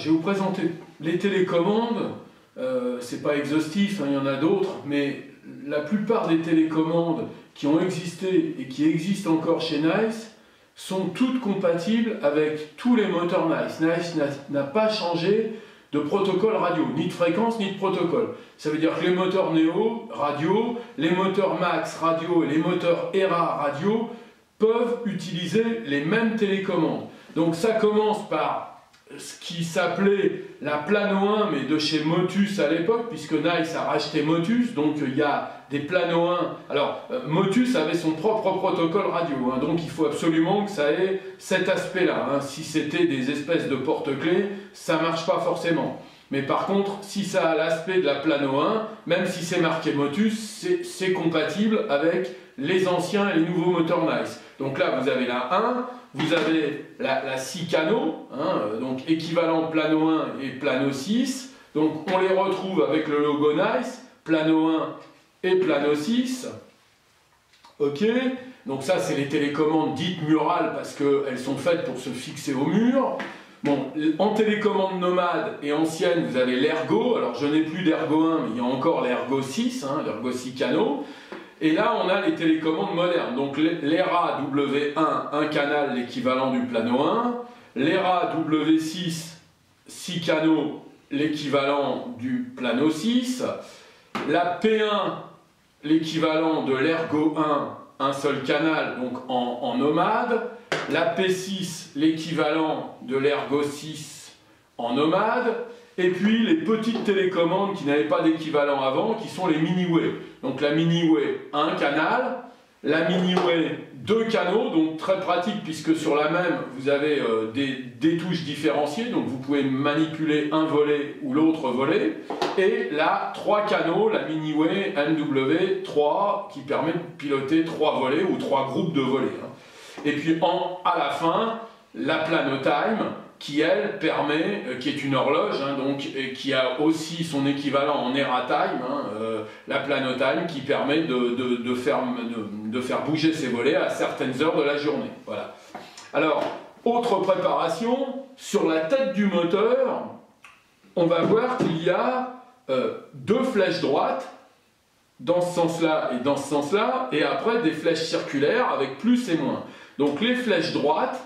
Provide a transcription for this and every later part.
je vais vous présenter les télécommandes. C'est pas exhaustif, hein, il y en a d'autres, mais la plupart des télécommandes qui ont existé et qui existent encore chez Nice sont toutes compatibles avec tous les moteurs Nice. Nice n'a pas changé de protocole radio, ni de fréquence, ni de protocole. Ça veut dire que les moteurs Neo radio, les moteurs Max radio et les moteurs ERA radio peuvent utiliser les mêmes télécommandes. Donc ça commence par ce qui s'appelait la Plano 1, mais de chez Motus à l'époque, puisque Nice a racheté Motus, donc il y a des Plano 1. Alors, Motus avait son propre protocole radio, hein, donc il faut absolument que ça ait cet aspect-là. Hein. Si c'était des espèces de porte-clés, ça ne marche pas forcément. Mais par contre, si ça a l'aspect de la Plano 1, même si c'est marqué Motus, c'est compatible avec les anciens et les nouveaux moteurs Nice. Donc là, vous avez la 1, vous avez la 6 canaux, hein, donc équivalent Plano 1 et Plano 6. Donc on les retrouve avec le logo Nice, Plano 1 et Plano 6. Ok, donc ça c'est les télécommandes dites murales parce qu'elles sont faites pour se fixer au mur. Bon, en télécommande nomade et ancienne, vous avez l'Ergo. Alors je n'ai plus d'Ergo 1, mais il y a encore l'Ergo 6, hein, l'Ergo 6 canaux. Et là, on a les télécommandes modernes. Donc l'ERA W1, un canal, l'équivalent du Plano 1. L'ERA W6, 6 canaux, l'équivalent du Plano 6. La P1, l'équivalent de l'Ergo 1, un seul canal, donc en nomade. La P6, l'équivalent de l'Ergo 6 en nomade. Et puis les petites télécommandes qui n'avaient pas d'équivalent avant, qui sont les MiniWay. Donc la MiniWay, un canal, la MiniWay, 2 canaux, donc très pratique puisque sur la même, vous avez des touches différenciées, donc vous pouvez manipuler un volet ou l'autre volet. Et là, 3 canaux, la MiniWay MW3, qui permet de piloter 3 volets ou 3 groupes de volets. Hein. Et puis à la fin, la Planotime, qui elle permet, qui est une horloge, hein, donc, et qui a aussi son équivalent en ERA-Time, hein, la Planotime, qui permet de faire bouger ses volets à certaines heures de la journée. Voilà. Alors, autre préparation, sur la tête du moteur, on va voir qu'il y a 2 flèches droites, dans ce sens-là et dans ce sens-là, et après des flèches circulaires avec plus et moins. Donc les flèches droites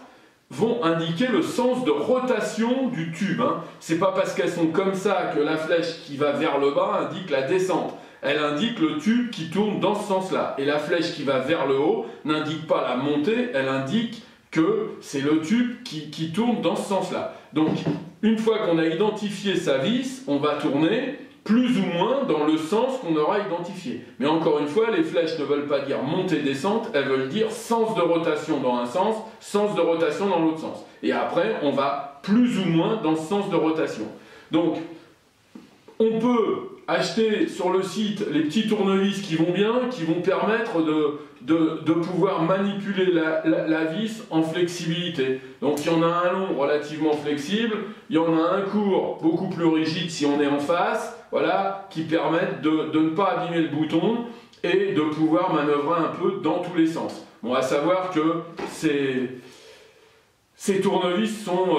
vont indiquer le sens de rotation du tube. Hein. C'est pas parce qu'elles sont comme ça que la flèche qui va vers le bas indique la descente. Elle indique le tube qui tourne dans ce sens-là. Et la flèche qui va vers le haut n'indique pas la montée, elle indique que c'est le tube qui tourne dans ce sens-là. Donc, une fois qu'on a identifié sa vis, on va tourner plus ou moins dans le sens qu'on aura identifié. Mais encore une fois, les flèches ne veulent pas dire montée-descente, elles veulent dire sens de rotation dans un sens, sens de rotation dans l'autre sens. Et après, on va plus ou moins dans ce sens de rotation. Donc, on peut acheter sur le site les petits tournevis qui vont bien, qui vont permettre de pouvoir manipuler la vis en flexibilité. Donc il y en a un long relativement flexible, il y en a un court beaucoup plus rigide si on est en face, voilà, qui permettent de ne pas abîmer le bouton et de pouvoir manœuvrer un peu dans tous les sens. Bon, à savoir que ces tournevis sont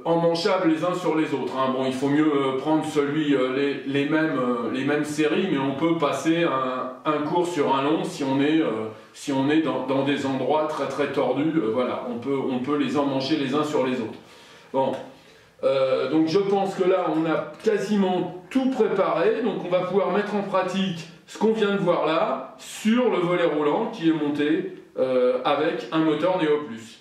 emmanchables les uns sur les autres. Hein. Bon, il faut mieux prendre les mêmes séries, mais on peut passer un court sur un long si on est dans des endroits très très tordus. Voilà, on peut les emmancher les uns sur les autres. Bon, donc je pense que là, on a quasiment tout préparé. Donc on va pouvoir mettre en pratique ce qu'on vient de voir là sur le volet roulant qui est monté avec un moteur Neo Plus.